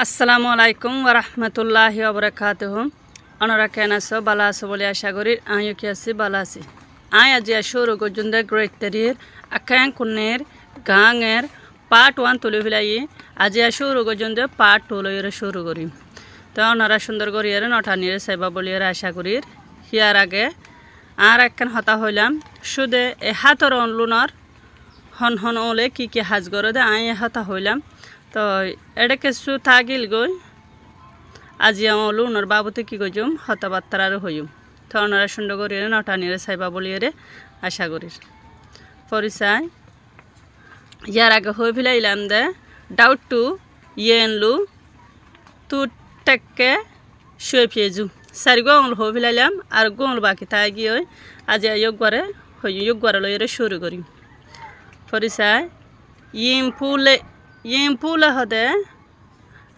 আসসালামু আলাইকুম ওরহমতুল্লাহি ওবরাকাতুহু। আপনারা কেন আছো? ভালো আছো বলে আশা করি। আমিও কি আছি, ভালো আছি। আজি শুরু করজুন গ্রেট তেরির আখ্যান কুন্নের গাঙের পার্ট 1 তুলে ফেলাই। আজি শুরু করজুন পার্ট 2 লইরে শুরু করি। তো আপনারা সুন্দর করিয়ে নটা নিয়ে সাইবা বলিয়ে আশা করি। হিয়ার আগে আর একখান হতা হইলাম শুধু এ হাতর অনলুনার হন হন ওলে কি হাজ করে দে হতা হইলাম। তো এটা কিছু থাকিল গই আজি আমার লুনার বাবুতে কি কইম হতাবার্তার আর হইম। তো ওনারা সুন্দর করি নটা নিয়ে সাইবা বলিয়ে আশা করি। পরিচয় ইয়ার আগে হয়ে ফেলাইলাম দে ডাউট টু ইয়েনলু তু টেককে শুয়ে ফিয়েজু সারি গোল হয়ে ফেলাইলাম আর গোল বাকি তাই গিয়ে আজি যোগবারে লইরে শুরু করি। পরিচয় ইমপুলে হদে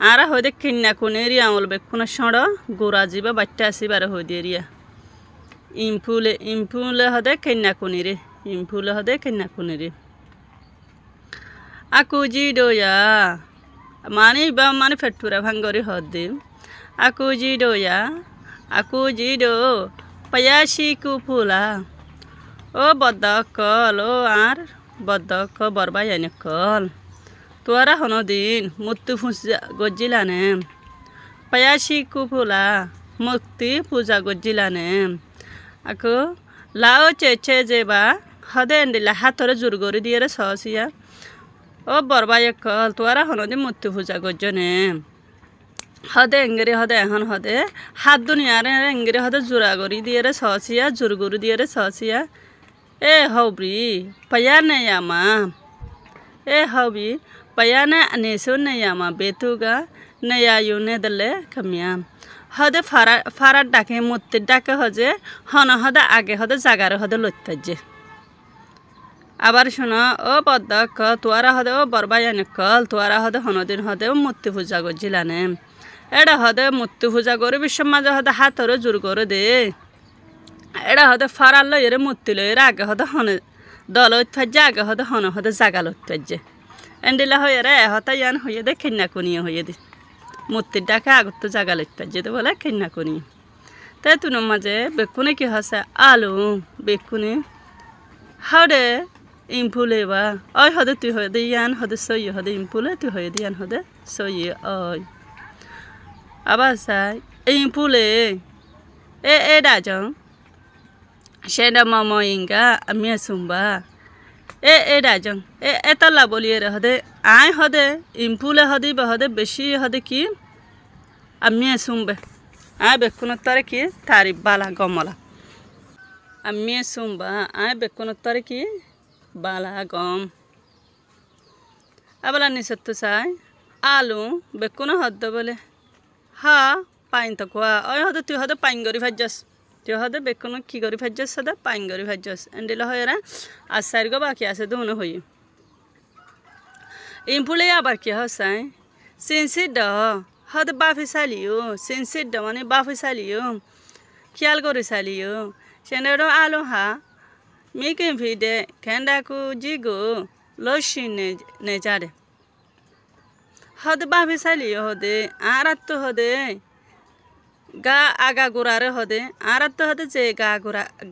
আর হদে কিন্না কোনেরি আমল বেকুনা সড় গোড়া যাবা বাচ্চা আসিবারে হয়ে দিয়ে রিয়া ইমপুলে হদে কিন্না কোনিরে ইমপুলে হদে কিন্না কোনিরে akuji doya mani ba mani fettura bhangori hodde akuji doya akuji do payashi kupula o bodakol o ar bodak borbayane kol tuara honodin muttu puja gojilane payashi kupula mukti puja gojilane ako lao cheche jeba hode ndila hatore jurgori diere sosiya O বরবাই call তোরা হনদি মূর্তি পূজা করজনে হদে এঙ্গেরি হদে এখন হদে হাত দুনিয়ারে এঙ্গেরি হদে জোড়া করি দিয়ে রে সসিয়া জোরগুরু দিয়ে রে সসিয়া এ হবরি পায়া নেই আমা এ হবি পায়া নে নেসো নেই আমা বেতুগা নেয়া ইউনে দলে কামিয়া হদে ফারার ডাকে মূর্তির ডাকে হজে হন হদে আগে হদে জাগারে হদে লইতাজে আবার শোনো ও বদ্দক তোরা হদে ও বরবায়ানে কল তোরা হদে হনদিন হদে মূর্তি পূজা করছিলানে এটা হদে মূর্তি পূজা করে বিশ্ব মাঝে হদে হাতরে জোর করে দে এটা হদে ফারার লইরে মূর্তি লইরে আগে হদে হনে দল উৎফাজে আগে হদে হদে জাগাল উৎফাজে এন্ডিলা হয়ে রে হতা ইয়ান হয়ে দে খেন্না কুনিয়ে হয়ে দে মূর্তির ডাকে আগত তো জাগাল উৎফাজে তো বলে খেন্না কুনিয়ে তাই তুনোর মাঝে বেকুনে কি হসে আলু বেকুনে হাওড়ে ইমপুলে বা ওই হদে তুই হয়ে দে ইয়ান হদে সই হদে ইমপুলে তুই হয়ে দে ইয়ান হদে সই ওই আবার চাই ইমপুলে এ ডাজং সেটা মম ইঙ্গা আমি আসুম্বা এ ডাজং এতলা বলিয়ে রে হদে আয় হদে ইমপুলে হদে বা হদে বেশি হদে কি আমি আসুম্বে আয় বেকুনের তরে কি তারিফ বালা গমলা আমি আসুম্বা আয় বেকুনের তরে কি বালা গম আবলা নিচত চাই আলু বেকুনো হদ বলে হা পাইন তো কোয়া ওই হদে তুই হদে পাইন গরি ভাজ্যাস তুই হদে বেকুনো কি গরি ভাজ্যাস হদে পাইন গরি ভাজ্যাস এন্ডিলা হয় রা আর চারি গো বাকি আছে দুনো হই ইমপুলে আবার কি হসাই সিনসিড দ হদে বাফি চালিও সিনসিড দ মানে বাফি চালিও খেয়াল করে চালিও সেনেরো আলু হা মিকিং ভিডে খেন্ডাকু জিগো লসি নে যারে হদে বাফি চালিও হদে আর তো হদে গা আগা গোড়ারে হদে আর তো হদে যে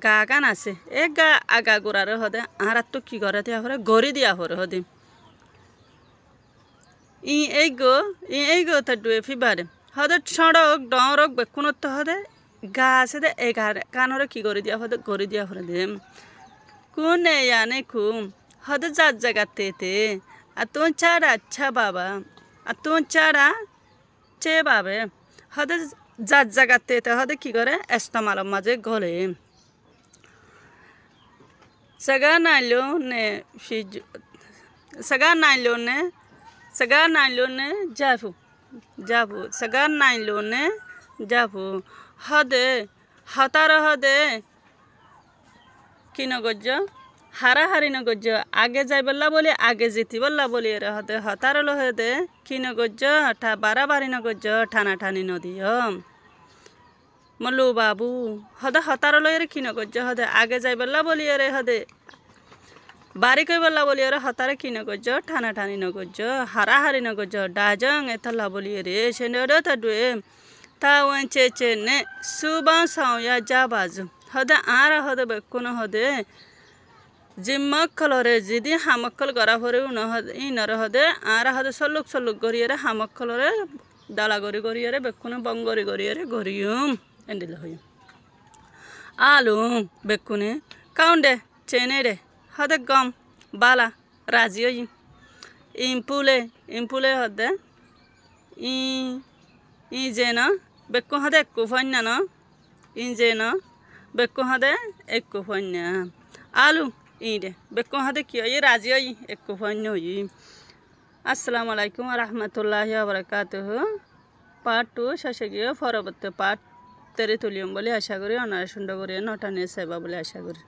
গা গান আছে এ গা আগা গোড়ারে হদে আর তো কি করে দিয়া হরে গড়ি দিয়া হরে হদে এই গো তা ডুয়ে ফিবারে হদে সড়ক ডরক বেকুনত তো হদে গা আছে দে এ গানরে কি করে দিয়া হদে গড়ি দিয়া হরে দে কোনে याने कुम हद जात जगाते थे अतो चारा अच्छा बाबा अतो चारा चे बाबे हद जात जगाते थे हद की करे इस्तेमाल मजे गोले सगा नाइलो ने जाफू सगा नाइलो ने जाफू हदे हतार हदे কি নগজ্য হারাহারি নগজ্য আগে যাই বললা বলি আগে যেতি বললা বলি রে হতে হতারল হতে কি নগজ্য ঠা বারাবারি নগজ্য ঠানা ঠানি নদী মল্লু বাবু হদে হতারল এর কি নগজ্য হদে আগে যাই বললা বলি রে হদে বাড়ি কই বললা বলি ওরা হতারে কি নগজ ঠানা ঠানি নগজ হারাহারি নগজ ডাজং এতলা বলি রে সেনেরো তা ডুয়ে তা ওয়ান চে নে সুবাং সাউয়া যা বাজু হদে আরা হদে বেকুন হদে জিম্মকলরে যদি হামকল গড়া ভরে ইনর হদে আরা হদে সল্লুক গড়িয়ে হামকলরে দালা গড়িয়ে বেকুন বঙ্গরি গড়িয়ে গড়িয়ুম এন্ডিল হইম আলু বেকুনে কাউন্ডে চেনে রে হদে গম বালা রাজি হইম ইম্পুলে হদে ই যে ন বেকু হদে একু ফন্যা ন ই যে ন বেকু হদে একু ফন্যা আলু ইরে বেকু হদে কি হই রাজি হই একু ফন্যা হই আসসালামু আলাইকুম রহমতুল্লাহি ওয়া বারাকাতুহু পার্ট 2 শেষে গিয়ে পরবর্তী পার্ট তেরে তুলিয়ম বলে আশা করি অনারা সুন্দর করে নটা নিয়ে সেবা বলে আশা করি।